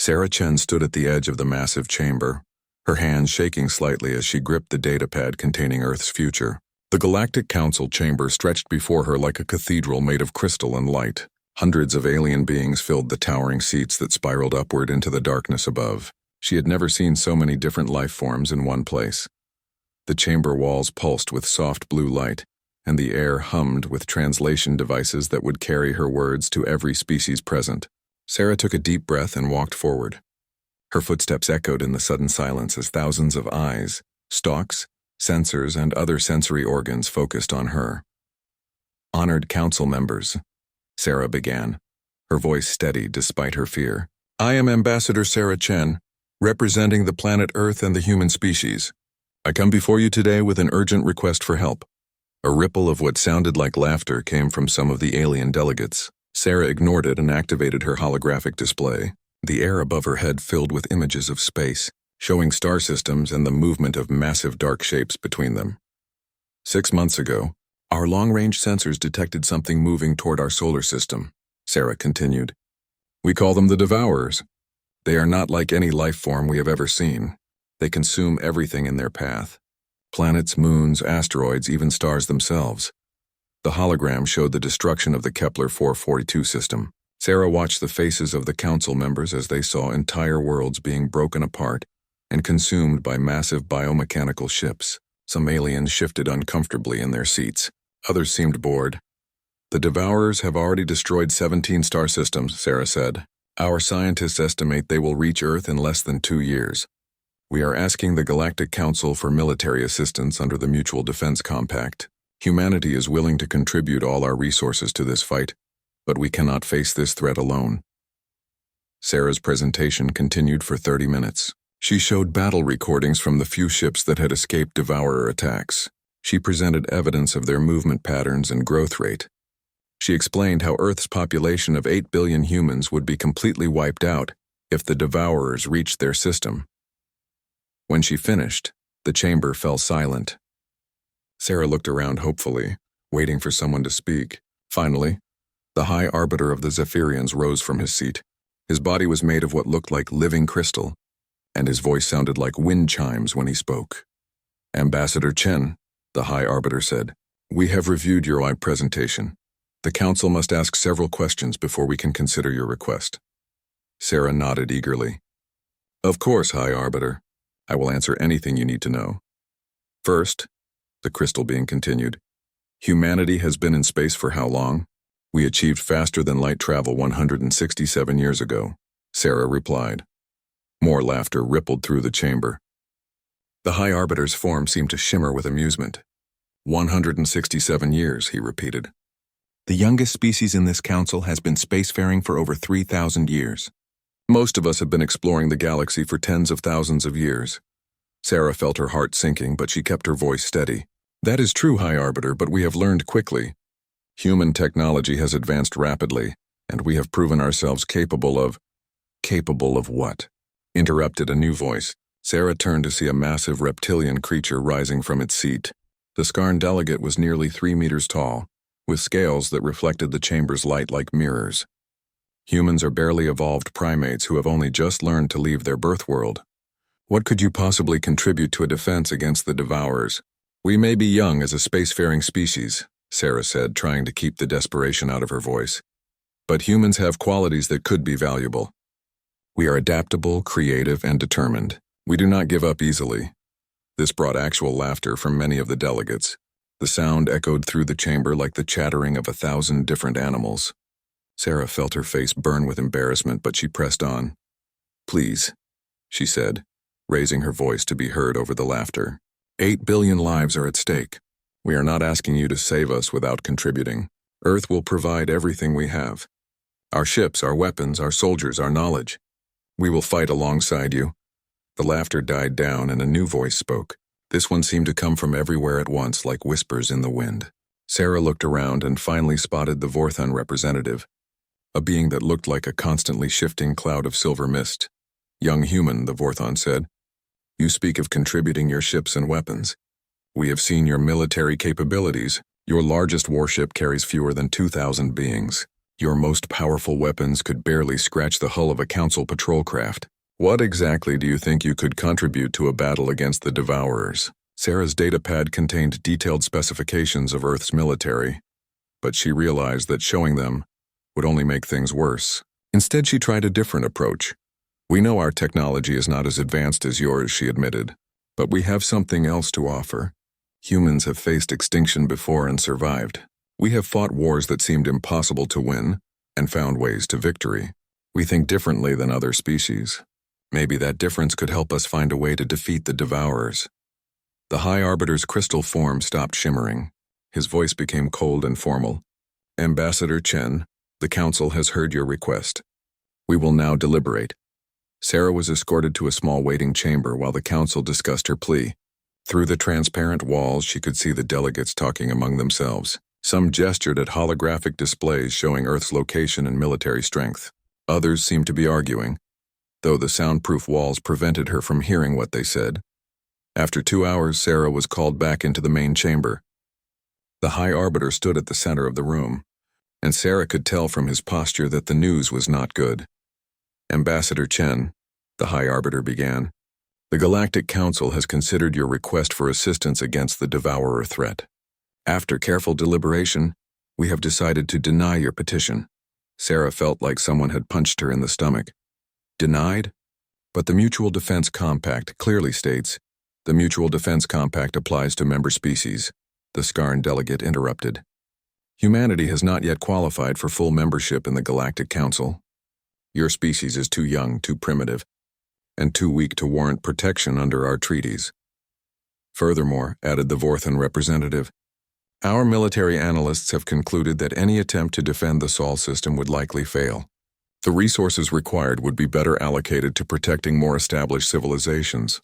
Sarah Chen stood at the edge of the massive chamber, her hands shaking slightly as she gripped the datapad containing Earth's future. The Galactic Council chamber stretched before her like a cathedral made of crystal and light. Hundreds of alien beings filled the towering seats that spiraled upward into the darkness above. She had never seen so many different life forms in one place. The chamber walls pulsed with soft blue light, and the air hummed with translation devices that would carry her words to every species present. Sarah took a deep breath and walked forward. Her footsteps echoed in the sudden silence as thousands of eyes, stalks, sensors, and other sensory organs focused on her. "Honored council members," Sarah began, her voice steady despite her fear. "I am Ambassador Sarah Chen, representing the planet Earth and the human species. I come before you today with an urgent request for help." A ripple of what sounded like laughter came from some of the alien delegates. Sarah ignored it and activated her holographic display. The air above her head filled with images of space, showing star systems and the movement of massive dark shapes between them. 6 months ago, our long-range sensors detected something moving toward our solar system, Sarah continued. "We call them the Devourers. They are not like any life form we have ever seen. They consume everything in their path. Planets, moons, asteroids, even stars themselves." The hologram showed the destruction of the Kepler 442 system. Sarah watched the faces of the council members as they saw entire worlds being broken apart and consumed by massive biomechanical ships. Some aliens shifted uncomfortably in their seats. Others seemed bored. "The Devourers have already destroyed 17 star systems," Sarah said. "Our scientists estimate they will reach Earth in less than 2 years. We are asking the Galactic Council for military assistance under the Mutual Defense Compact. Humanity is willing to contribute all our resources to this fight, but we cannot face this threat alone." Sarah's presentation continued for 30 minutes. She showed battle recordings from the few ships that had escaped Devourer attacks. She presented evidence of their movement patterns and growth rate. She explained how Earth's population of 8 billion humans would be completely wiped out if the Devourers reached their system. When she finished, the chamber fell silent. Sarah looked around hopefully, waiting for someone to speak. Finally, the High Arbiter of the Zephyrians rose from his seat. His body was made of what looked like living crystal, and his voice sounded like wind chimes when he spoke. "Ambassador Chen," the High Arbiter said, "we have reviewed your presentation. The Council must ask several questions before we can consider your request." Sarah nodded eagerly. "Of course, High Arbiter. I will answer anything you need to know. First," the crystal being continued, "humanity has been in space for how long?" "We achieved faster than light travel 167 years ago," Sarah replied. More laughter rippled through the chamber. The High Arbiter's form seemed to shimmer with amusement. 167 years, he repeated. "The youngest species in this council has been spacefaring for over 3,000 years. Most of us have been exploring the galaxy for tens of thousands of years." Sarah felt her heart sinking, but she kept her voice steady. "That is true, High Arbiter, but we have learned quickly. Human technology has advanced rapidly, and we have proven ourselves capable of—" "Capable of what?" interrupted a new voice. Sarah turned to see a massive reptilian creature rising from its seat. The Skarn delegate was nearly 3 meters tall, with scales that reflected the chamber's light like mirrors. "Humans are barely evolved primates who have only just learned to leave their birth world. What could you possibly contribute to a defense against the Devourers?" "We may be young as a spacefaring species," Sarah said, trying to keep the desperation out of her voice. "But humans have qualities that could be valuable. We are adaptable, creative, and determined. We do not give up easily." This brought actual laughter from many of the delegates. The sound echoed through the chamber like the chattering of 1,000 different animals. Sarah felt her face burn with embarrassment, but she pressed on. "Please," she said, raising her voice to be heard over the laughter. 8 billion lives are at stake. We are not asking you to save us without contributing. Earth will provide everything we have. Our ships, our weapons, our soldiers, our knowledge. We will fight alongside you." The laughter died down and a new voice spoke. This one seemed to come from everywhere at once, like whispers in the wind. Sarah looked around and finally spotted the Vorthon representative, a being that looked like a constantly shifting cloud of silver mist. "Young human," the Vorthon said, "you speak of contributing your ships and weapons. We have seen your military capabilities. Your largest warship carries fewer than 2,000 beings. Your most powerful weapons could barely scratch the hull of a Council patrol craft. What exactly do you think you could contribute to a battle against the Devourers? Sarah's datapad contained detailed specifications of Earth's military, but she realized that showing them would only make things worse. Instead, she tried a different approach. We know our technology is not as advanced as yours, she admitted, but we have something else to offer. Humans have faced extinction before and survived. We have fought wars that seemed impossible to win and found ways to victory. We think differently than other species. Maybe that difference could help us find a way to defeat the Devourers. The High Arbiter's crystal form stopped shimmering. His voice became cold and formal. Ambassador Chen, the Council has heard your request. We will now deliberate. Sarah was escorted to a small waiting chamber while the Council discussed her plea. Through the transparent walls, she could see the delegates talking among themselves. Some gestured at holographic displays showing Earth's location and military strength. Others seemed to be arguing, though the soundproof walls prevented her from hearing what they said. After 2 hours, Sarah was called back into the main chamber. The High Arbiter stood at the center of the room, and Sarah could tell from his posture that the news was not good. Ambassador Chen, the High Arbiter began, the Galactic Council has considered your request for assistance against the Devourer threat. After careful deliberation, we have decided to deny your petition. Sarah felt like someone had punched her in the stomach. Denied? But the Mutual Defense Compact clearly states, the Mutual Defense Compact applies to member species, the Skarn delegate interrupted. Humanity has not yet qualified for full membership in the Galactic Council. Your species is too young, too primitive, and too weak to warrant protection under our treaties. Furthermore, added the Vorthan representative, our military analysts have concluded that any attempt to defend the Sol system would likely fail. The resources required would be better allocated to protecting more established civilizations.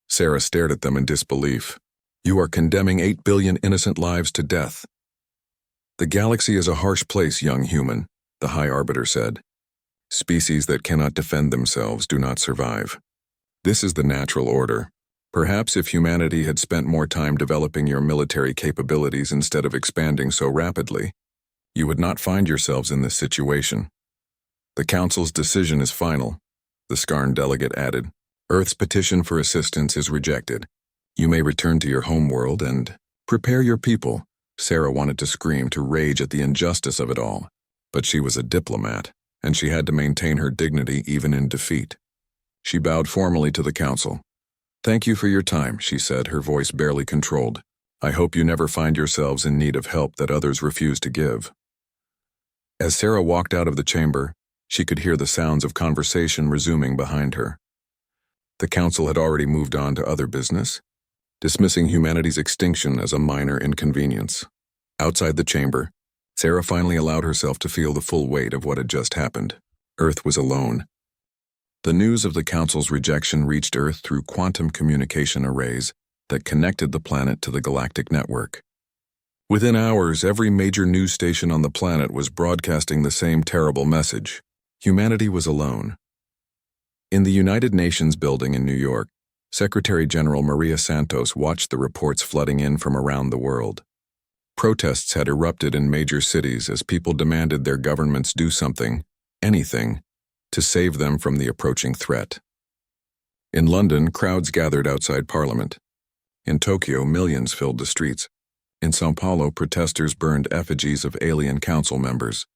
Sarah stared at them in disbelief. You are condemning 8 billion innocent lives to death. The galaxy is a harsh place, young human, the High Arbiter said. Species that cannot defend themselves do not survive. This is the natural order. Perhaps if humanity had spent more time developing your military capabilities instead of expanding so rapidly, you would not find yourselves in this situation. The Council's decision is final, the Skarn delegate added. Earth's petition for assistance is rejected. You may return to your homeworld and prepare your people. Sarah wanted to scream, to rage at the injustice of it all. But she was a diplomat, and she had to maintain her dignity even in defeat. She bowed formally to the Council. Thank you for your time, she said, her voice barely controlled. I hope you never find yourselves in need of help that others refuse to give. As Sarah walked out of the chamber, she could hear the sounds of conversation resuming behind her. The Council had already moved on to other business, dismissing humanity's extinction as a minor inconvenience. Outside the chamber, Sarah finally allowed herself to feel the full weight of what had just happened. Earth was alone. The news of the Council's rejection reached Earth through quantum communication arrays that connected the planet to the galactic network. Within hours, every major news station on the planet was broadcasting the same terrible message. Humanity was alone. In the United Nations building in New York, Secretary General Maria Santos watched the reports flooding in from around the world. Protests had erupted in major cities as people demanded their governments do something, anything, to save them from the approaching threat. In London, crowds gathered outside Parliament. In Tokyo, millions filled the streets. In São Paulo, protesters burned effigies of alien council members.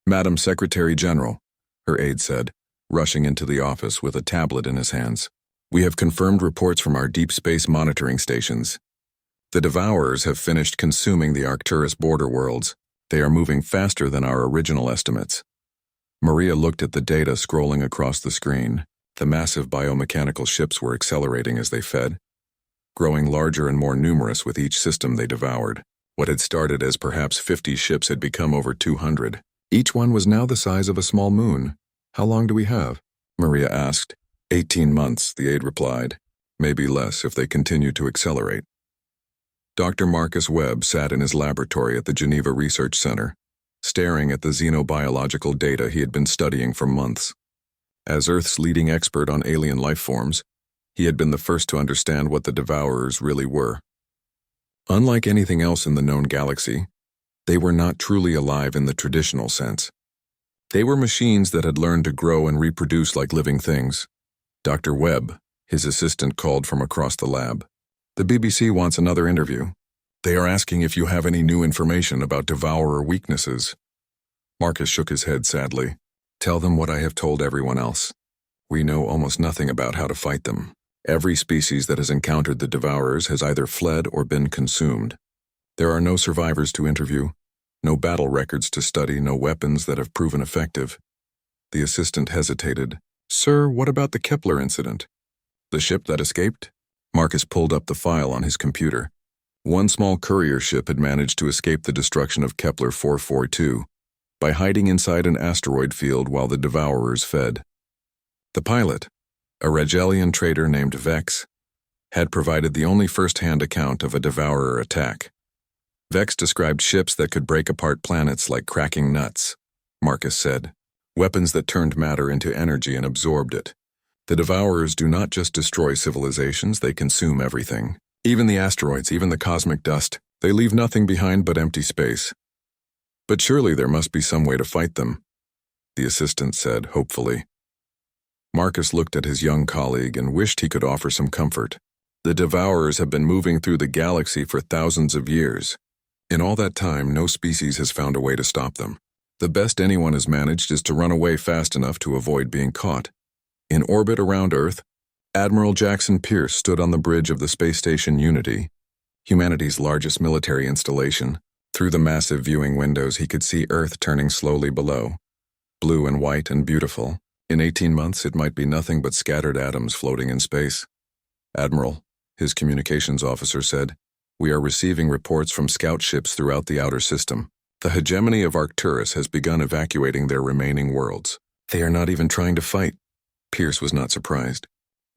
Madam Secretary General, her aide said, rushing into the office with a tablet in his hands. We have confirmed reports from our deep space monitoring stations. The Devourers have finished consuming the Arcturus border worlds. They are moving faster than our original estimates. Maria looked at the data scrolling across the screen. The massive biomechanical ships were accelerating as they fed, growing larger and more numerous with each system they devoured. What had started as perhaps 50 ships had become over 200. Each one was now the size of a small moon. How long do we have? Maria asked. 18 months, the aide replied. Maybe less if they continue to accelerate. Dr. Marcus Webb sat in his laboratory at the Geneva Research Center, staring at the xenobiological data he had been studying for months. As Earth's leading expert on alien life forms, he had been the first to understand what the Devourers really were. Unlike anything else in the known galaxy, They were not truly alive in the traditional sense. They were machines that had learned to grow and reproduce like living things. Dr. Webb, his assistant, called from across the lab. The BBC wants another interview. They are asking if you have any new information about devourer weaknesses. Marcus shook his head sadly. Tell them what I have told everyone else. We know almost nothing about how to fight them. Every species that has encountered the devourers has either fled or been consumed. There are no survivors to interview, no battle records to study, no weapons that have proven effective. The assistant hesitated. Sir, what about the Kepler incident? The ship that escaped? Marcus pulled up the file on his computer. One small courier ship had managed to escape the destruction of Kepler 442 by hiding inside an asteroid field while the devourers fed. The pilot, a Regelian trader named Vex, had provided the only first-hand account of a devourer attack. Vex described ships that could break apart planets like cracking nuts, Marcus said. Weapons that turned matter into energy and absorbed it. The devourers do not just destroy civilizations, they consume everything. Even the asteroids, even the cosmic dust. They leave nothing behind but empty space. But surely there must be some way to fight them, the assistant said hopefully. Marcus looked at his young colleague and wished he could offer some comfort. The devourers have been moving through the galaxy for thousands of years. In all that time, no species has found a way to stop them. The best anyone has managed is to run away fast enough to avoid being caught. In orbit around Earth, Admiral Jackson Pierce stood on the bridge of the space station Unity, humanity's largest military installation. Through the massive viewing windows, he could see Earth turning slowly below, blue and white and beautiful. In 18 months, it might be nothing but scattered atoms floating in space. Admiral, his communications officer said, we are receiving reports from scout ships throughout the outer system. The hegemony of Arcturus has begun evacuating their remaining worlds. They are not even trying to fight. Pierce was not surprised.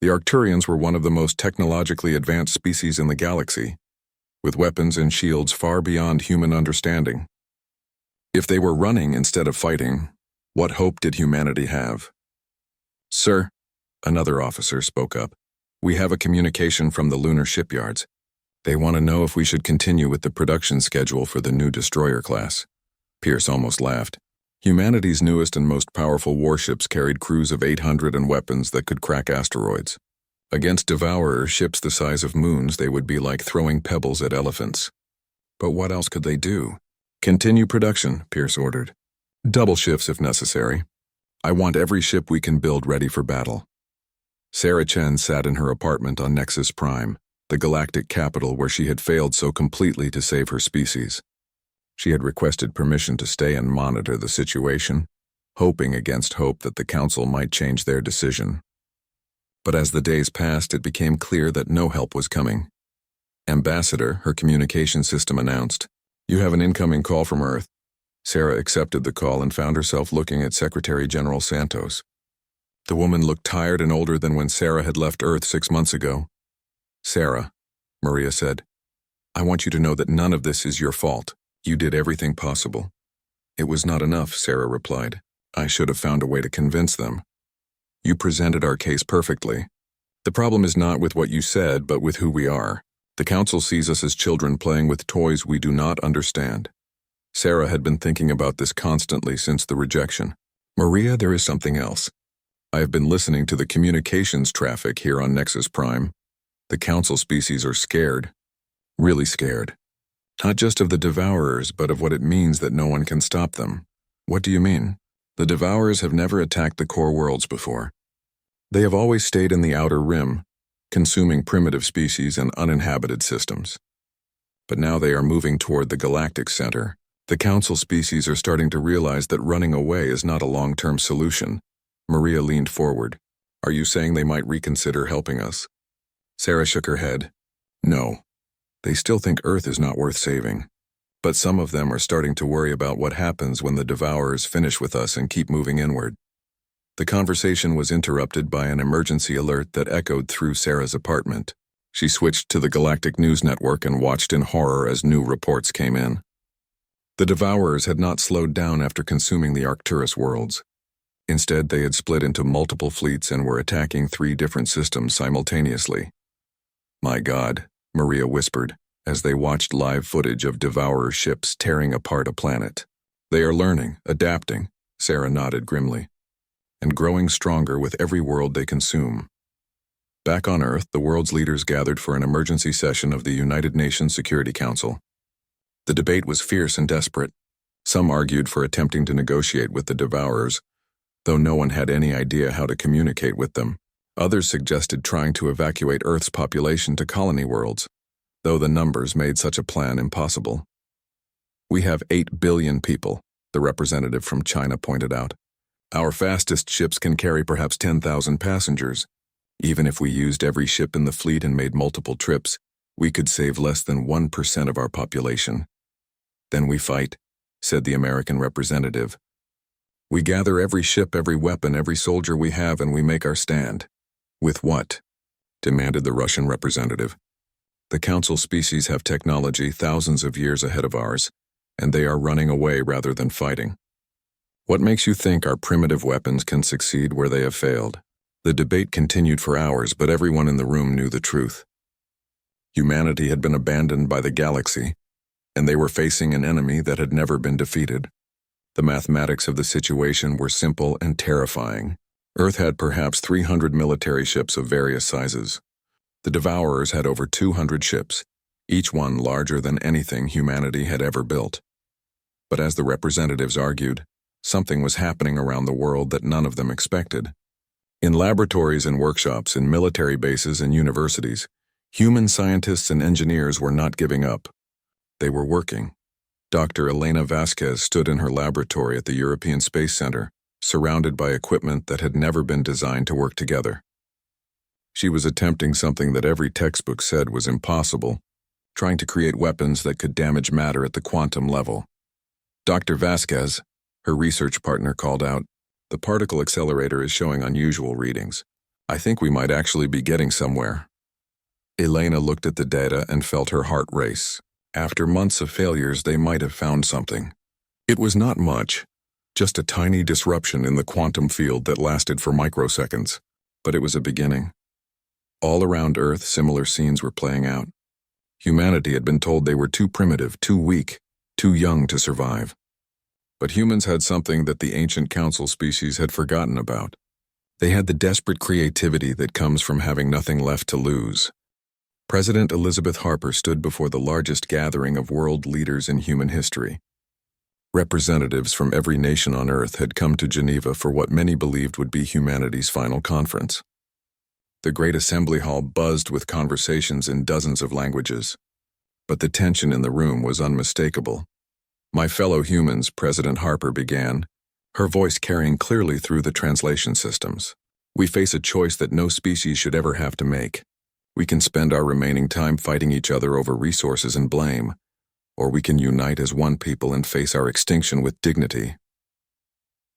The Arcturians were one of the most technologically advanced species in the galaxy, with weapons and shields far beyond human understanding. If they were running instead of fighting, what hope did humanity have? Sir, another officer spoke up, we have a communication from the lunar shipyards. They want to know if we should continue with the production schedule for the new destroyer class. Pierce almost laughed. Humanity's newest and most powerful warships carried crews of 800 and weapons that could crack asteroids. Against devourer ships the size of moons, they would be like throwing pebbles at elephants. But what else could they do? Continue production, Pierce ordered. Double shifts if necessary. I want every ship we can build ready for battle. Sarah Chen sat in her apartment on Nexus Prime, the galactic capital where she had failed so completely to save her species. She had requested permission to stay and monitor the situation, hoping against hope that the Council might change their decision. But as the days passed, it became clear that no help was coming. Ambassador, her communication system announced, you have an incoming call from Earth. Sarah accepted the call and found herself looking at Secretary General Santos. The woman looked tired and older than when Sarah had left Earth 6 months ago. Sarah, Maria said, I want you to know that none of this is your fault. You did everything possible. It was not enough, Sarah replied. I should have found a way to convince them. You presented our case perfectly. The problem is not with what you said, but with who we are. The Council sees us as children playing with toys we do not understand. Sarah had been thinking about this constantly since the rejection. Maria, there is something else. I have been listening to the communications traffic here on Nexus Prime. The Council species are scared. Really scared. Not just of the devourers, but of what it means that no one can stop them. What do you mean? The devourers have never attacked the core worlds before. They have always stayed in the outer rim, consuming primitive species and uninhabited systems. But now they are moving toward the galactic center. The Council species are starting to realize that running away is not a long-term solution. Maria leaned forward. Are you saying they might reconsider helping us? Sarah shook her head. No. They still think Earth is not worth saving. But some of them are starting to worry about what happens when the devourers finish with us and keep moving inward. The conversation was interrupted by an emergency alert that echoed through Sarah's apartment. She switched to the Galactic News Network and watched in horror as new reports came in. The devourers had not slowed down after consuming the Arcturus worlds. Instead, they had split into multiple fleets and were attacking 3 different systems simultaneously. My God, Maria whispered, as they watched live footage of devourer ships tearing apart a planet. They are learning, adapting, Sarah nodded grimly, and growing stronger with every world they consume. Back on Earth, the world's leaders gathered for an emergency session of the United Nations Security Council. The debate was fierce and desperate. Some argued for attempting to negotiate with the devourers, though no one had any idea how to communicate with them. Others suggested trying to evacuate Earth's population to colony worlds, though the numbers made such a plan impossible. "We have 8 billion people," the representative from China pointed out. "Our fastest ships can carry perhaps 10,000 passengers. Even if we used every ship in the fleet and made multiple trips, we could save less than 1% of our population." "Then we fight," said the American representative. "We gather every ship, every weapon, every soldier we have, and we make our stand." "With what?" demanded the Russian representative. "The Council species have technology thousands of years ahead of ours, and they are running away rather than fighting. What makes you think our primitive weapons can succeed where they have failed?" The debate continued for hours, but everyone in the room knew the truth. Humanity had been abandoned by the galaxy, and they were facing an enemy that had never been defeated. The mathematics of the situation were simple and terrifying. Earth had perhaps 300 military ships of various sizes. The Devourers had over 200 ships, each one larger than anything humanity had ever built. But as the representatives argued, something was happening around the world that none of them expected. In laboratories and workshops, in military bases and universities, human scientists and engineers were not giving up. They were working. Dr. Elena Vasquez stood in her laboratory at the European Space Center, surrounded by equipment that had never been designed to work together. She was attempting something that every textbook said was impossible, trying to create weapons that could damage matter at the quantum level. "Dr. Vasquez," her research partner called out, "the particle accelerator is showing unusual readings. I think we might actually be getting somewhere." Elena looked at the data and felt her heart race. After months of failures, they might have found something. It was not much, just a tiny disruption in the quantum field that lasted for microseconds, but it was a beginning. All around Earth, similar scenes were playing out. Humanity had been told they were too primitive, too weak, too young to survive. But humans had something that the ancient council species had forgotten about. They had the desperate creativity that comes from having nothing left to lose. President Elizabeth Harper stood before the largest gathering of world leaders in human history. Representatives from every nation on Earth had come to Geneva for what many believed would be humanity's final conference. The great assembly hall buzzed with conversations in dozens of languages. But the tension in the room was unmistakable. "My fellow humans," President Harper began, her voice carrying clearly through the translation systems. "We face a choice that no species should ever have to make. We can spend our remaining time fighting each other over resources and blame, or we can unite as one people and face our extinction with dignity."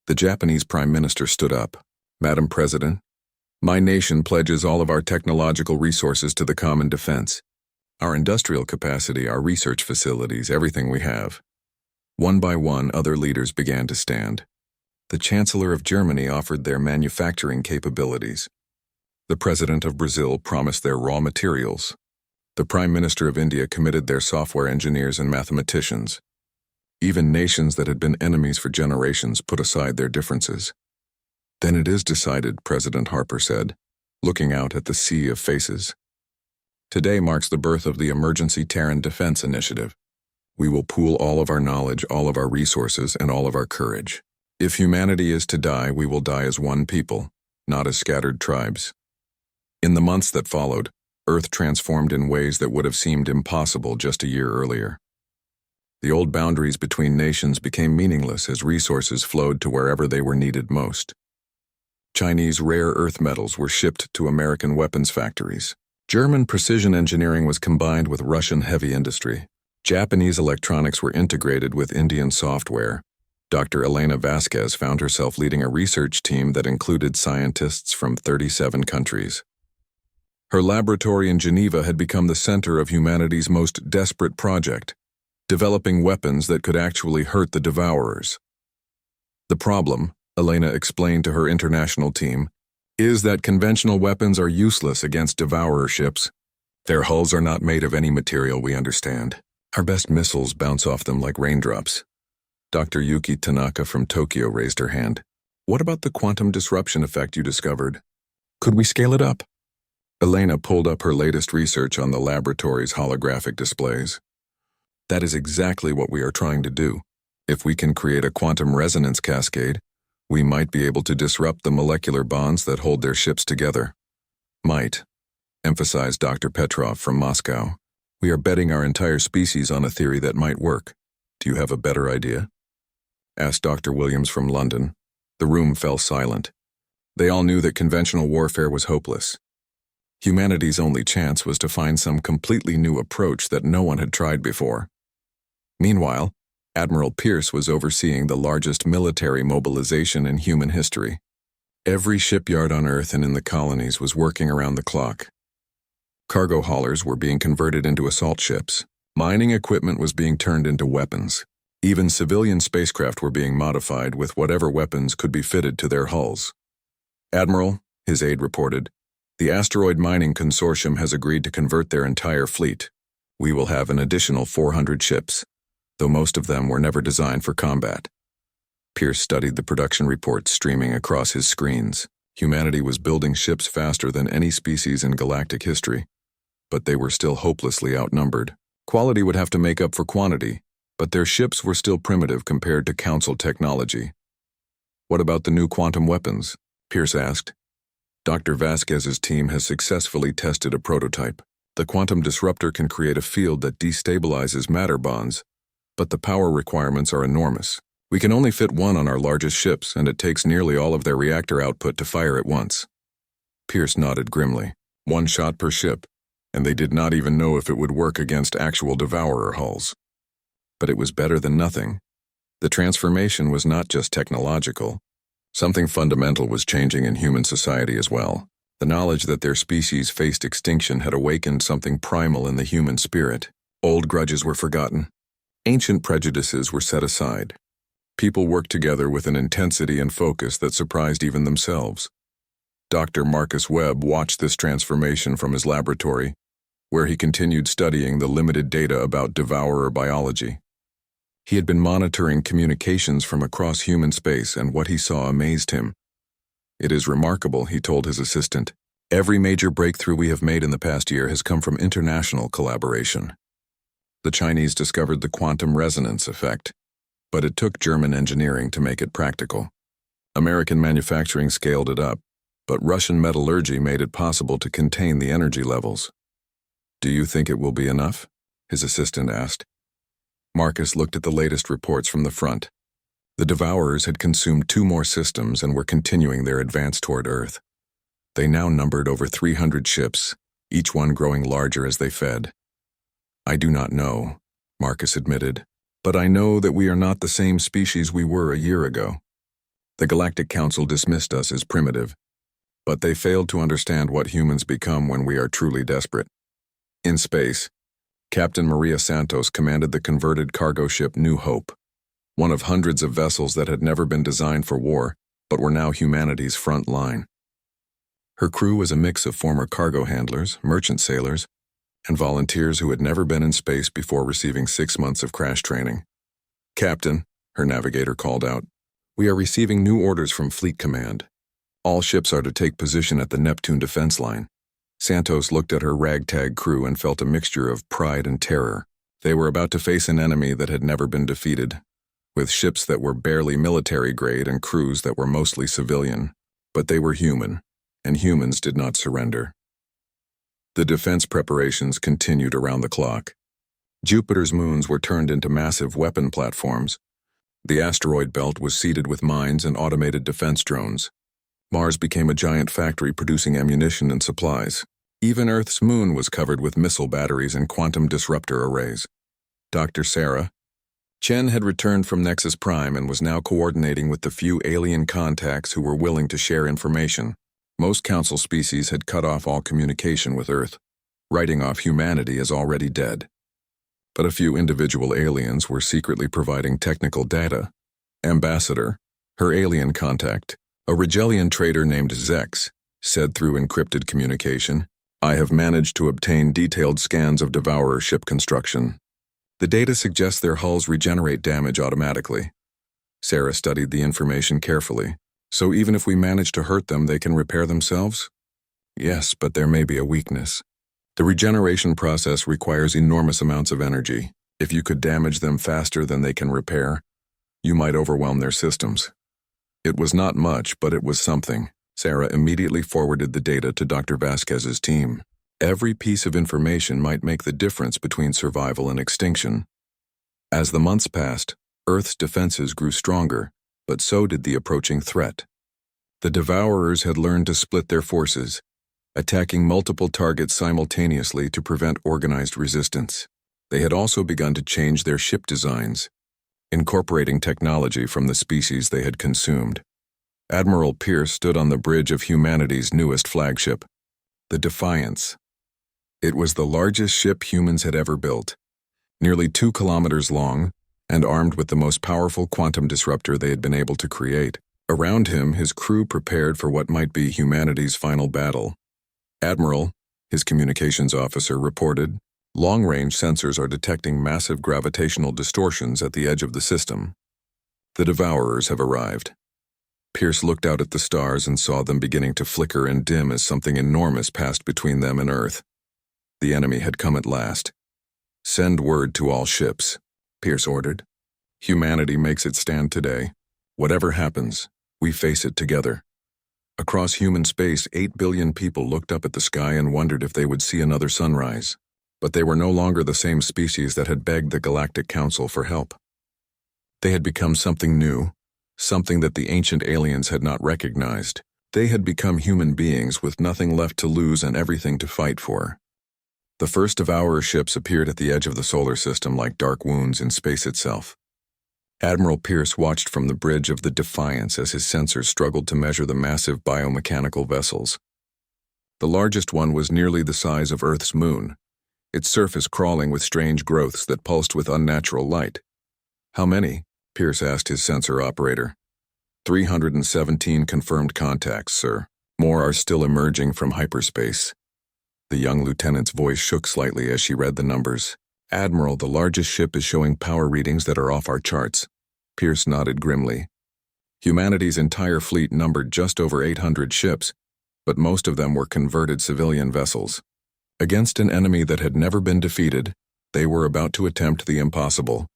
The Japanese Prime Minister stood up. "Madam President, my nation pledges all of our technological resources to the common defense. Our industrial capacity, our research facilities, everything we have." One by one, other leaders began to stand. The Chancellor of Germany offered their manufacturing capabilities. The President of Brazil promised their raw materials. The Prime Minister of India committed their software engineers and mathematicians. Even nations that had been enemies for generations put aside their differences. "Then it is decided," President Harper said, looking out at the sea of faces. "Today marks the birth of the Emergency Terran Defense Initiative. We will pool all of our knowledge, all of our resources, and all of our courage. If humanity is to die, we will die as one people, not as scattered tribes." In the months that followed, Earth transformed in ways that would have seemed impossible just a year earlier. The old boundaries between nations became meaningless as resources flowed to wherever they were needed most. Chinese rare earth metals were shipped to American weapons factories. German precision engineering was combined with Russian heavy industry. Japanese electronics were integrated with Indian software. Dr. Elena Vasquez found herself leading a research team that included scientists from 37 countries. Her laboratory in Geneva had become the center of humanity's most desperate project, developing weapons that could actually hurt the devourers. "The problem," Elena explained to her international team, "is that conventional weapons are useless against devourer ships. Their hulls are not made of any material we understand. Our best missiles bounce off them like raindrops. Dr. Yuki Tanaka from Tokyo raised her hand. What about the quantum disruption effect you discovered? Could we scale it up? Elena pulled up her latest research on the laboratory's holographic displays. That is exactly what we are trying to do. If we can create a quantum resonance cascade, we might be able to disrupt the molecular bonds that hold their ships together. Might, emphasized Dr. Petrov from Moscow. We are betting our entire species on a theory that might work. Do you have a better idea? Asked Dr. Williams from London. The room fell silent. They all knew that conventional warfare was hopeless. Humanity's only chance was to find some completely new approach that no one had tried before. Meanwhile, Admiral Pierce was overseeing the largest military mobilization in human history. Every shipyard on Earth and in the colonies was working around the clock. Cargo haulers were being converted into assault ships. Mining equipment was being turned into weapons. Even civilian spacecraft were being modified with whatever weapons could be fitted to their hulls. Admiral, his aide reported, the Asteroid Mining Consortium has agreed to convert their entire fleet. We will have an additional 400 ships, though most of them were never designed for combat. Pierce studied the production reports streaming across his screens. Humanity was building ships faster than any species in galactic history, but they were still hopelessly outnumbered. Quality would have to make up for quantity, but their ships were still primitive compared to Council technology. What about the new quantum weapons? Pierce asked. Dr. Vasquez's team has successfully tested a prototype. The quantum disruptor can create a field that destabilizes matter bonds, but the power requirements are enormous. We can only fit one on our largest ships, and it takes nearly all of their reactor output to fire at once. Pierce nodded grimly. 1 shot per ship, and they did not even know if it would work against actual Devourer hulls. But it was better than nothing. The transformation was not just technological. Something fundamental was changing in human society as well. The knowledge that their species faced extinction had awakened something primal in the human spirit. Old grudges were forgotten. Ancient prejudices were set aside. People worked together with an intensity and focus that surprised even themselves. Dr. Marcus Webb watched this transformation from his laboratory, where he continued studying the limited data about Devourer biology. He had been monitoring communications from across human space, and what he saw amazed him. It is remarkable, he told his assistant. Every major breakthrough we have made in the past year has come from international collaboration. The Chinese discovered the quantum resonance effect, but it took German engineering to make it practical. American manufacturing scaled it up, but Russian metallurgy made it possible to contain the energy levels. Do you think it will be enough? His assistant asked. Marcus looked at the latest reports from the front. The Devourers had consumed 2 more systems and were continuing their advance toward Earth. They now numbered over 300 ships, each one growing larger as they fed. I do not know, Marcus admitted, but I know that we are not the same species we were a year ago. The Galactic Council dismissed us as primitive, but they failed to understand what humans become when we are truly desperate. In space, Captain Maria Santos commanded the converted cargo ship New Hope, one of hundreds of vessels that had never been designed for war, but were now humanity's front line. Her crew was a mix of former cargo handlers, merchant sailors, and volunteers who had never been in space before receiving 6 months of crash training. Captain, her navigator called out, we are receiving new orders from Fleet Command. All ships are to take position at the Neptune defense line. Santos looked at her ragtag crew and felt a mixture of pride and terror. They were about to face an enemy that had never been defeated, with ships that were barely military grade and crews that were mostly civilian. But they were human, and humans did not surrender. The defense preparations continued around the clock. Jupiter's moons were turned into massive weapon platforms. The asteroid belt was seeded with mines and automated defense drones. Mars became a giant factory producing ammunition and supplies. Even Earth's moon was covered with missile batteries and quantum disruptor arrays. Dr. Sarah Chen had returned from Nexus Prime and was now coordinating with the few alien contacts who were willing to share information. Most Council species had cut off all communication with Earth, writing off humanity as already dead. But a few individual aliens were secretly providing technical data. Ambassador, her alien contact, a Rigellian trader named Zex, said through encrypted communication, I have managed to obtain detailed scans of Devourer ship construction. The data suggests their hulls regenerate damage automatically. Sarah studied the information carefully. So even if we manage to hurt them, they can repair themselves? Yes, but there may be a weakness. The regeneration process requires enormous amounts of energy. If you could damage them faster than they can repair, you might overwhelm their systems. It was not much, but it was something. Sarah immediately forwarded the data to Dr. Vasquez's team. Every piece of information might make the difference between survival and extinction. As the months passed, Earth's defenses grew stronger, but so did the approaching threat. The Devourers had learned to split their forces, attacking multiple targets simultaneously to prevent organized resistance. They had also begun to change their ship designs, incorporating technology from the species they had consumed. Admiral Pierce stood on the bridge of humanity's newest flagship, the Defiance. It was the largest ship humans had ever built, nearly 2 kilometers long and armed with the most powerful quantum disruptor they had been able to create. Around him, his crew prepared for what might be humanity's final battle. Admiral, his communications officer, reported, long-range sensors are detecting massive gravitational distortions at the edge of the system. The Devourers have arrived. Pierce looked out at the stars and saw them beginning to flicker and dim as something enormous passed between them and Earth. The enemy had come at last. Send word to all ships, Pierce ordered. Humanity makes its stand today. Whatever happens, we face it together. Across human space, 8 billion people looked up at the sky and wondered if they would see another sunrise. But they were no longer the same species that had begged the Galactic Council for help. They had become something new, something that the ancient aliens had not recognized. They had become human beings with nothing left to lose and everything to fight for. The first Devourer ships appeared at the edge of the solar system like dark wounds in space itself. Admiral Pierce watched from the bridge of the Defiance as his sensors struggled to measure the massive biomechanical vessels. The largest one was nearly the size of Earth's moon, its surface crawling with strange growths that pulsed with unnatural light. How many? Pierce asked his sensor operator. 317 confirmed contacts, sir. More are still emerging from hyperspace. The young lieutenant's voice shook slightly as she read the numbers. Admiral, the largest ship is showing power readings that are off our charts. Pierce nodded grimly. Humanity's entire fleet numbered just over 800 ships, but most of them were converted civilian vessels. Against an enemy that had never been defeated, they were about to attempt the impossible.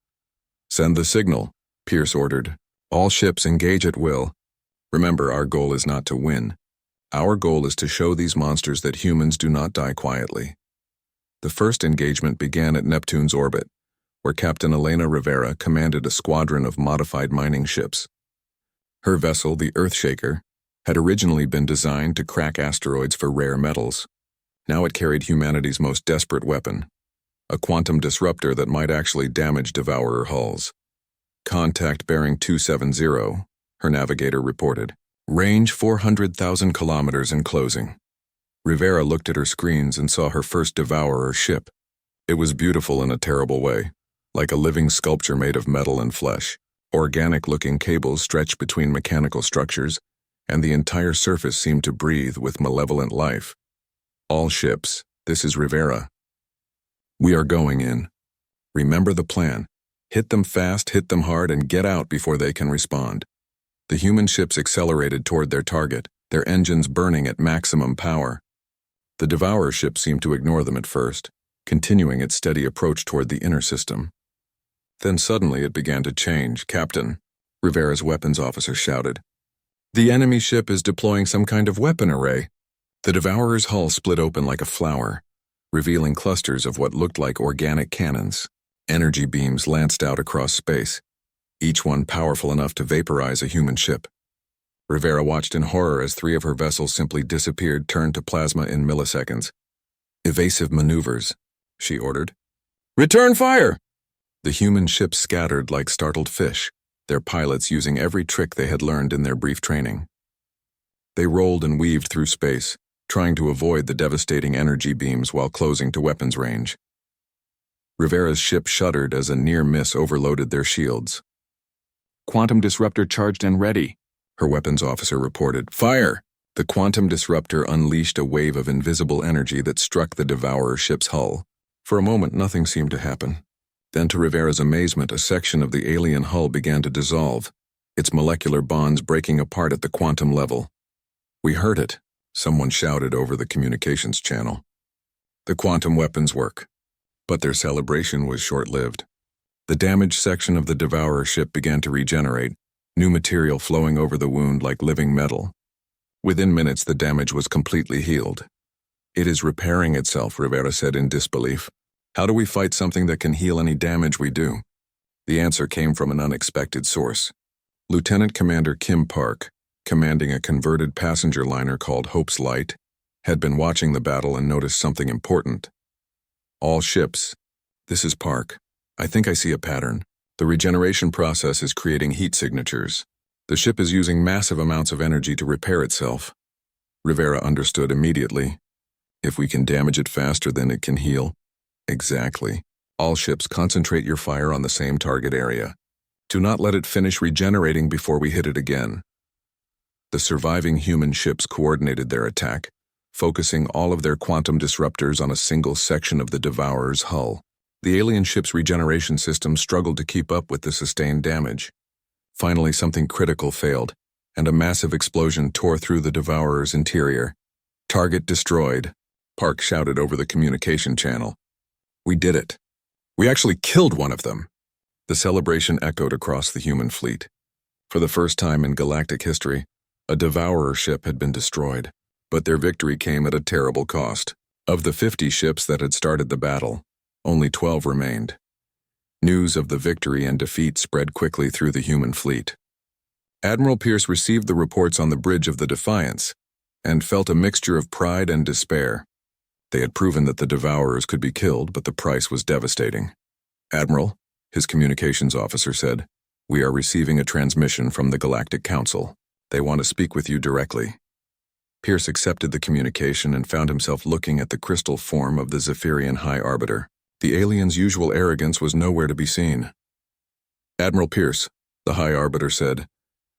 Send the signal, Pierce ordered. All ships engage at will. Remember, our goal is not to win. Our goal is to show these monsters that humans do not die quietly. The first engagement began at Neptune's orbit, where Captain Elena Rivera commanded a squadron of modified mining ships. Her vessel, the Earthshaker, had originally been designed to crack asteroids for rare metals. Now it carried humanity's most desperate weapon, a quantum disruptor that might actually damage Devourer hulls. Contact bearing 270, her navigator reported. Range 400,000 kilometers and closing. Rivera looked at her screens and saw her first Devourer ship. It was beautiful in a terrible way, like a living sculpture made of metal and flesh. Organic-looking cables stretched between mechanical structures, and the entire surface seemed to breathe with malevolent life. All ships, this is Rivera. We are going in. Remember the plan. Hit them fast, hit them hard, and get out before they can respond. The human ships accelerated toward their target, their engines burning at maximum power. The Devourer ship seemed to ignore them at first, continuing its steady approach toward the inner system. Then suddenly it began to change. Captain, Rivera's weapons officer shouted. The enemy ship is deploying some kind of weapon array. The Devourer's hull split open like a flower, revealing clusters of what looked like organic cannons. Energy beams lanced out across space, each one powerful enough to vaporize a human ship. Rivera watched in horror as 3 of her vessels simply disappeared, turned to plasma in milliseconds. Evasive maneuvers, she ordered. Return fire! The human ships scattered like startled fish, their pilots using every trick they had learned in their brief training. They rolled and weaved through space, trying to avoid the devastating energy beams while closing to weapons range. Rivera's ship shuddered as a near miss overloaded their shields. Quantum disruptor charged and ready, her weapons officer reported. Fire! The quantum disruptor unleashed a wave of invisible energy that struck the Devourer ship's hull. For a moment, nothing seemed to happen. Then, to Rivera's amazement, a section of the alien hull began to dissolve, its molecular bonds breaking apart at the quantum level. "We heard it," someone shouted over the communications channel. The quantum weapons work. But their celebration was short-lived. The damaged section of the Devourer ship began to regenerate, new material flowing over the wound like living metal. Within minutes, the damage was completely healed. "It is repairing itself," Rivera said in disbelief. "How do we fight something that can heal any damage we do?" The answer came from an unexpected source. Lieutenant Commander Kim Park, commanding a converted passenger liner called Hope's Light, had been watching the battle and noticed something important. "All ships. This is Park. I think I see a pattern. The regeneration process is creating heat signatures. The ship is using massive amounts of energy to repair itself." Rivera understood immediately. "If we can damage it faster than it can heal." "Exactly. All ships, concentrate your fire on the same target area. Do not let it finish regenerating before we hit it again." The surviving human ships coordinated their attack, focusing all of their quantum disruptors on a single section of the Devourer's hull. The alien ship's regeneration system struggled to keep up with the sustained damage. Finally, something critical failed, and a massive explosion tore through the Devourer's interior. "Target destroyed," Park shouted over the communication channel. "We did it. We actually killed one of them." The celebration echoed across the human fleet. For the first time in galactic history, a Devourer ship had been destroyed, but their victory came at a terrible cost. Of the 50 ships that had started the battle, only 12 remained. News of the victory and defeat spread quickly through the human fleet. Admiral Pierce received the reports on the bridge of the Defiance and felt a mixture of pride and despair. They had proven that the Devourers could be killed, but the price was devastating. "Admiral," his communications officer said, "we are receiving a transmission from the Galactic Council. They want to speak with you directly." Pierce accepted the communication and found himself looking at the crystal form of the Zephyrian High Arbiter. The alien's usual arrogance was nowhere to be seen. "Admiral Pierce," the High Arbiter said,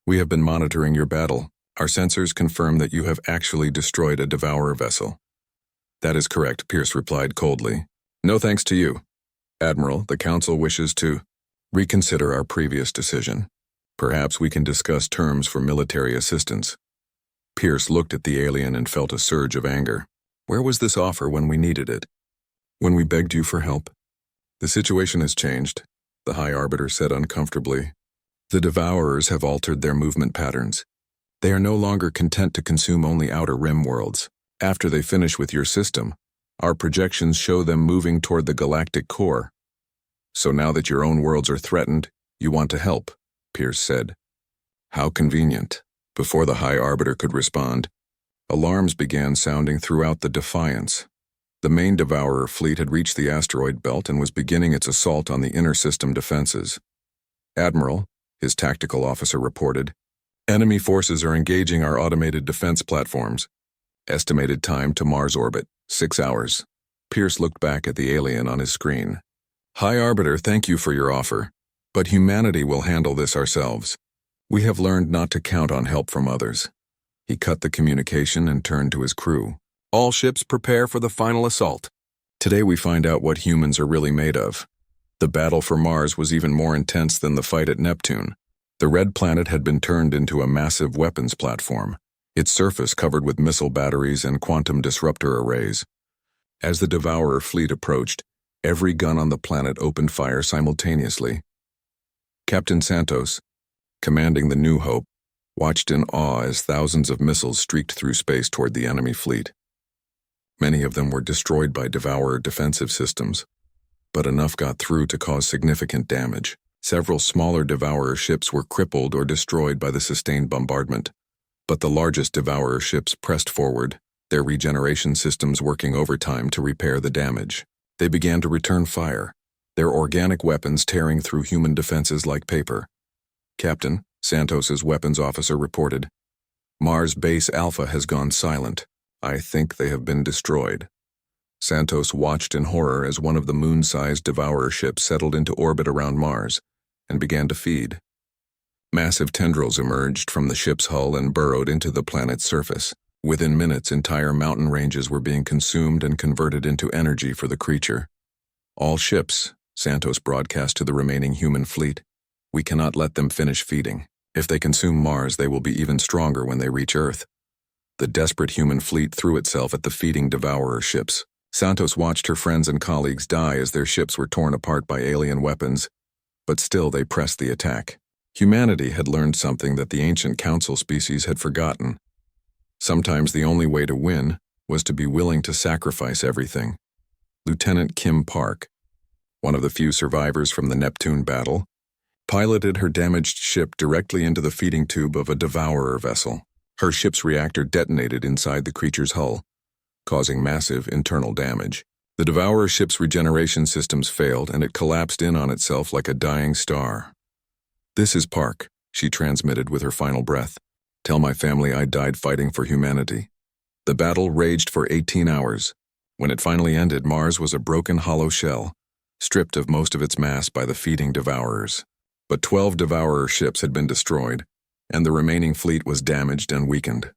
"we have been monitoring your battle. Our sensors confirm that you have actually destroyed a Devourer vessel." "That is correct," Pierce replied coldly. "No thanks to you. Admiral, the Council wishes to reconsider our previous decision. Perhaps we can discuss terms for military assistance." Pierce looked at the alien and felt a surge of anger. Where was this offer when we needed it? When we begged you for help? "The situation has changed," the High Arbiter said uncomfortably. "The Devourers have altered their movement patterns. They are no longer content to consume only outer rim worlds. After they finish with your system, our projections show them moving toward the galactic core. So now that your own worlds are threatened, you want to help," Pierce said. "How convenient." Before the High Arbiter could respond, alarms began sounding throughout the Defiance. The main Devourer fleet had reached the asteroid belt and was beginning its assault on the inner system defenses. "Admiral," his tactical officer reported, "enemy forces are engaging our automated defense platforms. Estimated time to Mars orbit, 6 hours. Pierce looked back at the alien on his screen. "High Arbiter, thank you for your offer, but humanity will handle this ourselves. We have learned not to count on help from others." He cut the communication and turned to his crew. "All ships prepare for the final assault. Today we find out what humans are really made of." The battle for Mars was even more intense than the fight at Neptune. The red planet had been turned into a massive weapons platform, its surface covered with missile batteries and quantum disruptor arrays. As the Devourer fleet approached, every gun on the planet opened fire simultaneously. Captain Santos, commanding the New Hope, watched in awe as thousands of missiles streaked through space toward the enemy fleet. Many of them were destroyed by Devourer defensive systems, but enough got through to cause significant damage. Several smaller Devourer ships were crippled or destroyed by the sustained bombardment, but the largest Devourer ships pressed forward, their regeneration systems working overtime to repair the damage. They began to return fire, their organic weapons tearing through human defenses like paper. "Captain," Santos's weapons officer reported, "Mars Base Alpha has gone silent. I think they have been destroyed." Santos watched in horror as one of the moon-sized Devourer ships settled into orbit around Mars and began to feed. Massive tendrils emerged from the ship's hull and burrowed into the planet's surface. Within minutes, entire mountain ranges were being consumed and converted into energy for the creature. All ships, Santos broadcast to the remaining human fleet. We cannot let them finish feeding. If they consume Mars, they will be even stronger when they reach Earth. The desperate human fleet threw itself at the feeding devourer ships. Santos watched her friends and colleagues die as their ships were torn apart by alien weapons, but still they pressed the attack. Humanity had learned something that the ancient council species had forgotten. Sometimes the only way to win was to be willing to sacrifice everything. Lieutenant Kim Park, one of the few survivors from the Neptune battle, piloted her damaged ship directly into the feeding tube of a devourer vessel. Her ship's reactor detonated inside the creature's hull, causing massive internal damage. The devourer ship's regeneration systems failed and it collapsed in on itself like a dying star. "This is Park," she transmitted with her final breath. "Tell my family I died fighting for humanity." The battle raged for 18 hours. When it finally ended, Mars was a broken hollow shell, stripped of most of its mass by the feeding devourers. But 12 devourer ships had been destroyed, and the remaining fleet was damaged and weakened.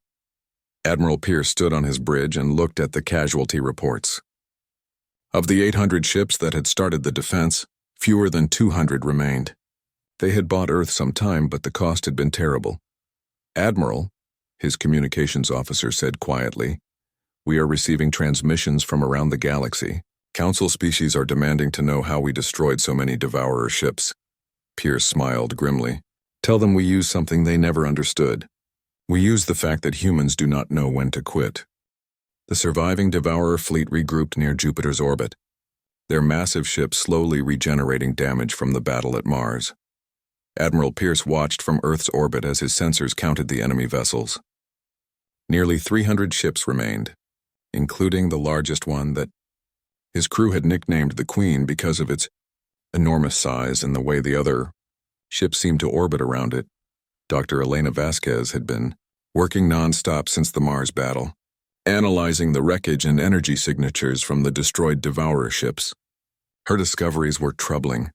Admiral Pierce stood on his bridge and looked at the casualty reports. Of the 800 ships that had started the defense, fewer than 200 remained. They had bought Earth some time, but the cost had been terrible. "Admiral," his communications officer said quietly, "we are receiving transmissions from around the galaxy. Council species are demanding to know how we destroyed so many devourer ships." Pierce smiled grimly. "Tell them we used something they never understood. We used the fact that humans do not know when to quit." The surviving devourer fleet regrouped near Jupiter's orbit, their massive ships slowly regenerating damage from the battle at Mars. Admiral Pierce watched from Earth's orbit as his sensors counted the enemy vessels. Nearly 300 ships remained, including the largest one that his crew had nicknamed the Queen because of its enormous size and the way the other ships seemed to orbit around it. Dr. Elena Vasquez had been working non-stop since the Mars battle, analyzing the wreckage and energy signatures from the destroyed devourer ships. Her discoveries were troubling.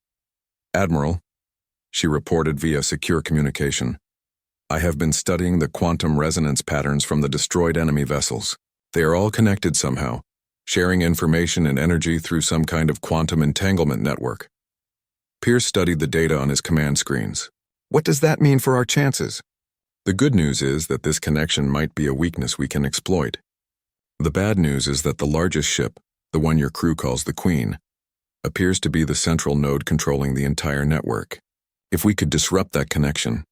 "Admiral," she reported via secure communication, "I have been studying the quantum resonance patterns from the destroyed enemy vessels. They are all connected somehow, sharing information and energy through some kind of quantum entanglement network." Pierce studied the data on his command screens. "What does that mean for our chances?" "The good news is that this connection might be a weakness we can exploit. The bad news is that the largest ship, the one your crew calls the Queen, appears to be the central node controlling the entire network. If we could disrupt that connection,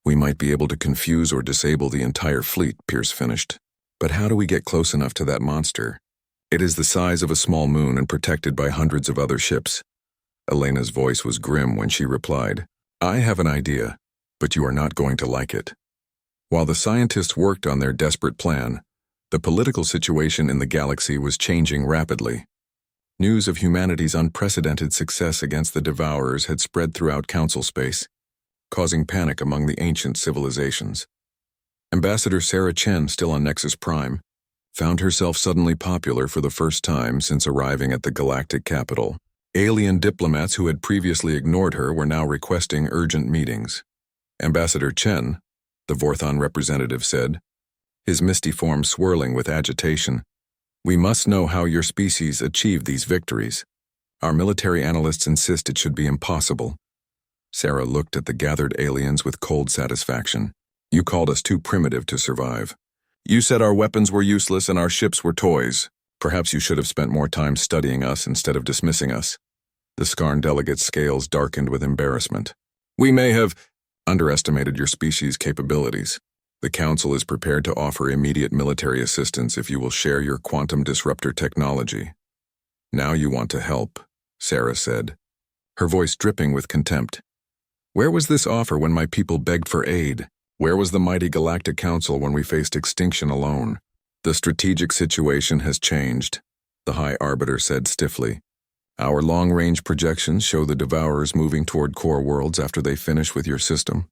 we might be able to confuse or disable the entire fleet," Pierce finished. "But how do we get close enough to that monster? It is the size of a small moon and protected by hundreds of other ships." Elena's voice was grim when she replied, "I have an idea, but you are not going to like it." While the scientists worked on their desperate plan, the political situation in the galaxy was changing rapidly. News of humanity's unprecedented success against the Devourers had spread throughout Council space, causing panic among the ancient civilizations. Ambassador Sarah Chen, still on Nexus Prime, found herself suddenly popular for the first time since arriving at the galactic capital. Alien diplomats who had previously ignored her were now requesting urgent meetings. Ambassador Chen, the Vorthon representative said, his misty form swirling with agitation, "We must know how your species achieved these victories. Our military analysts insist it should be impossible." Sarah looked at the gathered aliens with cold satisfaction. "You called us too primitive to survive. You said our weapons were useless and our ships were toys. Perhaps you should have spent more time studying us instead of dismissing us." The Skarn delegate's scales darkened with embarrassment. "We may have underestimated your species' capabilities. The Council is prepared to offer immediate military assistance if you will share your quantum disruptor technology." "Now you want to help," Sarah said, her voice dripping with contempt. "Where was this offer when my people begged for aid? Where was the mighty Galactic Council when we faced extinction alone?" "The strategic situation has changed," the High Arbiter said stiffly. "Our long-range projections show the Devourers moving toward core worlds after they finish with your system.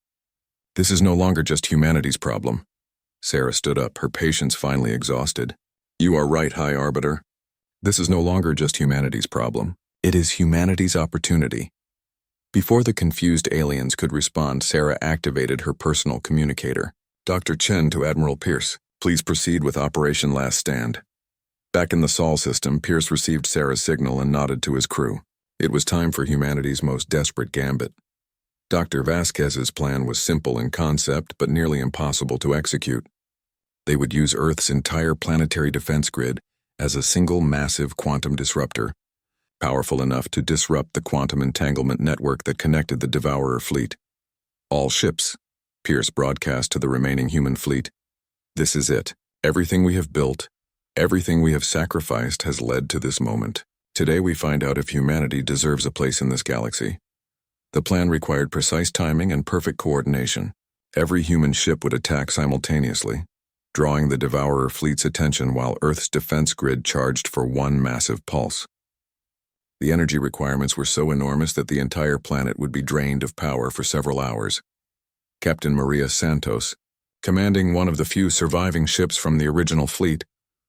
This is no longer just humanity's problem." Sarah stood up, her patience finally exhausted. "You are right, High Arbiter. This is no longer just humanity's problem. It is humanity's opportunity." Before the confused aliens could respond, Sarah activated her personal communicator. "Dr. Chen to Admiral Pierce. Please proceed with Operation Last Stand. Back in the Sol system, Pierce received Sarah's signal and nodded to his crew. It was time for humanity's most desperate gambit. Dr. Vasquez's plan was simple in concept, but nearly impossible to execute. They would use Earth's entire planetary defense grid as a single massive quantum disruptor, powerful enough to disrupt the quantum entanglement network that connected the Devourer fleet. All ships, Pierce broadcast to the remaining human fleet. This is it. Everything we have built, everything we have sacrificed has led to this moment. Today we find out if humanity deserves a place in this galaxy. The plan required precise timing and perfect coordination. Every human ship would attack simultaneously, drawing the Devourer fleet's attention while Earth's defense grid charged for one massive pulse. The energy requirements were so enormous that the entire planet would be drained of power for several hours. Captain Maria Santos, commanding one of the few surviving ships from the original fleet,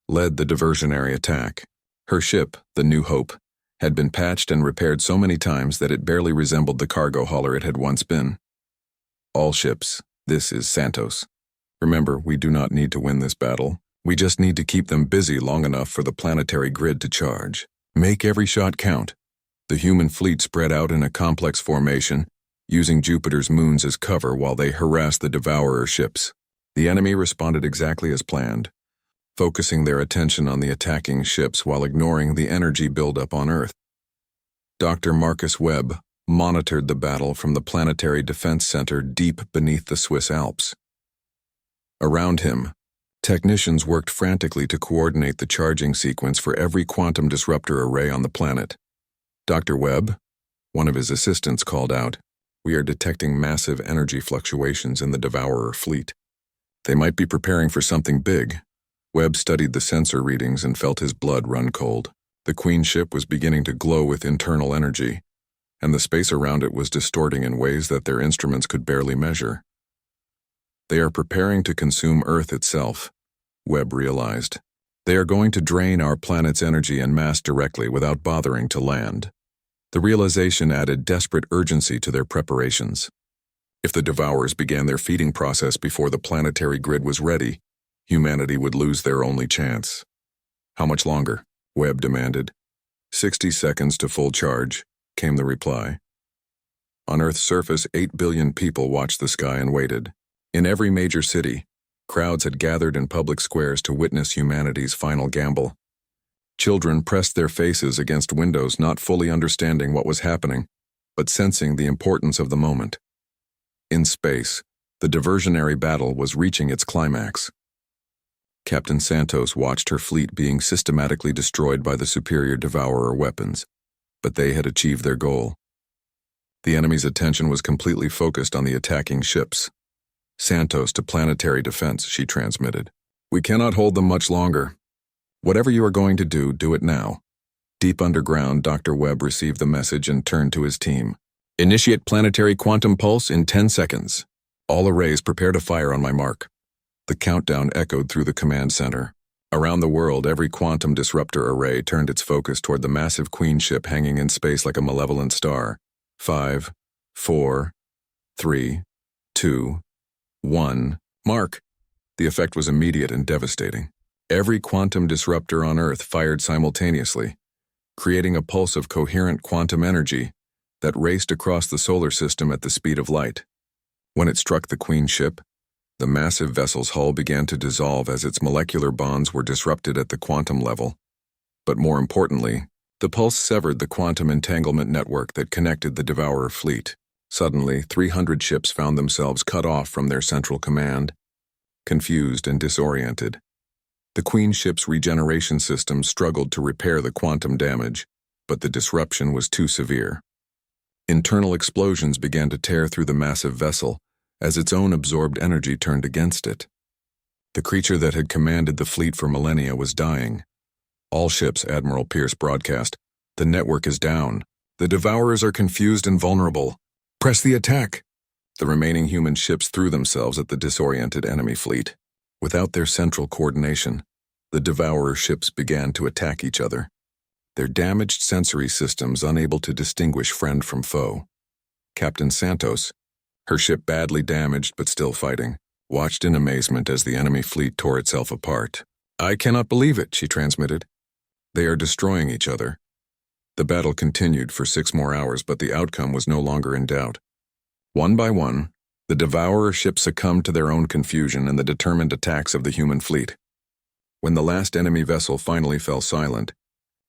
led the diversionary attack. Her ship, the New Hope, had been patched and repaired so many times that it barely resembled the cargo hauler it had once been. All ships, this is Santos. Remember, we do not need to win this battle. We just need to keep them busy long enough for the planetary grid to charge. Make every shot count. The human fleet spread out in a complex formation, using Jupiter's moons as cover while they harassed the Devourer ships. The enemy responded exactly as planned, focusing their attention on the attacking ships while ignoring the energy buildup on Earth. Dr. Marcus Webb monitored the battle from the Planetary Defense Center deep beneath the Swiss Alps. Around him, technicians worked frantically to coordinate the charging sequence for every quantum disruptor array on the planet. Dr. Webb, one of his assistants, called out, "We are detecting massive energy fluctuations in the Devourer fleet. They might be preparing for something big." Webb studied the sensor readings and felt his blood run cold. The Queen ship was beginning to glow with internal energy, and the space around it was distorting in ways that their instruments could barely measure. They are preparing to consume Earth itself, Webb realized. They are going to drain our planet's energy en masse directly without bothering to land. The realization added desperate urgency to their preparations. If the Devourers began their feeding process before the planetary grid was ready, humanity would lose their only chance. "How much longer?" Webb demanded. 60 seconds to full charge," came the reply. On Earth's surface, 8 billion people watched the sky and waited. In every major city, crowds had gathered in public squares to witness humanity's final gamble. Children pressed their faces against windows, not fully understanding what was happening, but sensing the importance of the moment. In space, the diversionary battle was reaching its climax. Captain Santos watched her fleet being systematically destroyed by the superior Devourer weapons, but they had achieved their goal. The enemy's attention was completely focused on the attacking ships. "Santos to planetary defense," she transmitted. "We cannot hold them much longer. Whatever you are going to do, do it now." Deep underground, Dr. Webb received the message and turned to his team. "Initiate planetary quantum pulse in 10 seconds. All arrays prepare to fire on my mark." The countdown echoed through the command center. Around the world, every quantum disruptor array turned its focus toward the massive Queen ship hanging in space like a malevolent star. 5, 4, 3, 2, 1, mark. The effect was immediate and devastating. Every quantum disruptor on Earth fired simultaneously, creating a pulse of coherent quantum energy that raced across the solar system at the speed of light. When it struck the Queen ship, the massive vessel's hull began to dissolve as its molecular bonds were disrupted at the quantum level. But more importantly, the pulse severed the quantum entanglement network that connected the Devourer fleet. Suddenly, 300 ships found themselves cut off from their central command, confused and disoriented. The Queen ship's regeneration system struggled to repair the quantum damage, but the disruption was too severe. Internal explosions began to tear through the massive vessel as its own absorbed energy turned against it. The creature that had commanded the fleet for millennia was dying. "All ships," Admiral Pierce broadcast. "The network is down. The Devourers are confused and vulnerable. Press the attack." The remaining human ships threw themselves at the disoriented enemy fleet. Without their central coordination, the Devourer ships began to attack each other, their damaged sensory systems unable to distinguish friend from foe. Captain Santos, her ship badly damaged but still fighting, watched in amazement as the enemy fleet tore itself apart. "I cannot believe it," she transmitted. "They are destroying each other." The battle continued for 6 more hours, but the outcome was no longer in doubt. One by one, the Devourer ships succumbed to their own confusion and the determined attacks of the human fleet. When the last enemy vessel finally fell silent,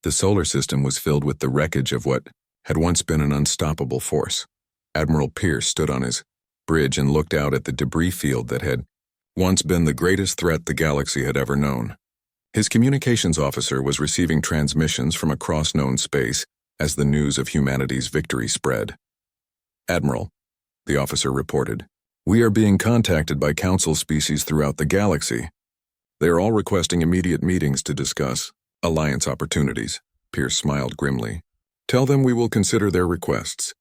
the solar system was filled with the wreckage of what had once been an unstoppable force. Admiral Pierce stood on his bridge and looked out at the debris field that had once been the greatest threat the galaxy had ever known. His communications officer was receiving transmissions from across known space as the news of humanity's victory spread. "Admiral," the officer reported, "we are being contacted by Council species throughout the galaxy. They are all requesting immediate meetings to discuss alliance opportunities." Pierce smiled grimly. "Tell them we will consider their requests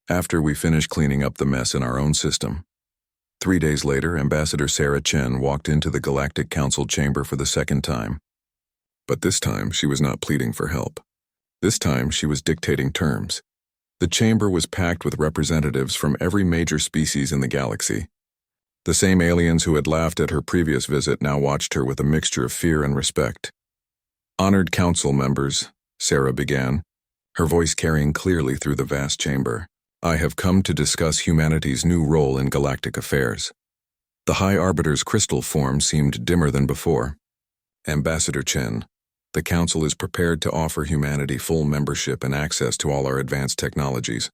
after we finish cleaning up the mess in our own system." 3 days later, Ambassador Sarah Chen walked into the Galactic Council chamber for the second time. But this time, she was not pleading for help. This time, she was dictating terms. The chamber was packed with representatives from every major species in the galaxy. The same aliens who had laughed at her previous visit now watched her with a mixture of fear and respect. "Honored council members," Sarah began, her voice carrying clearly through the vast chamber, "I have come to discuss humanity's new role in galactic affairs." The High Arbiter's crystal form seemed dimmer than before. "Ambassador Chen, the Council is prepared to offer humanity full membership and access to all our advanced technologies.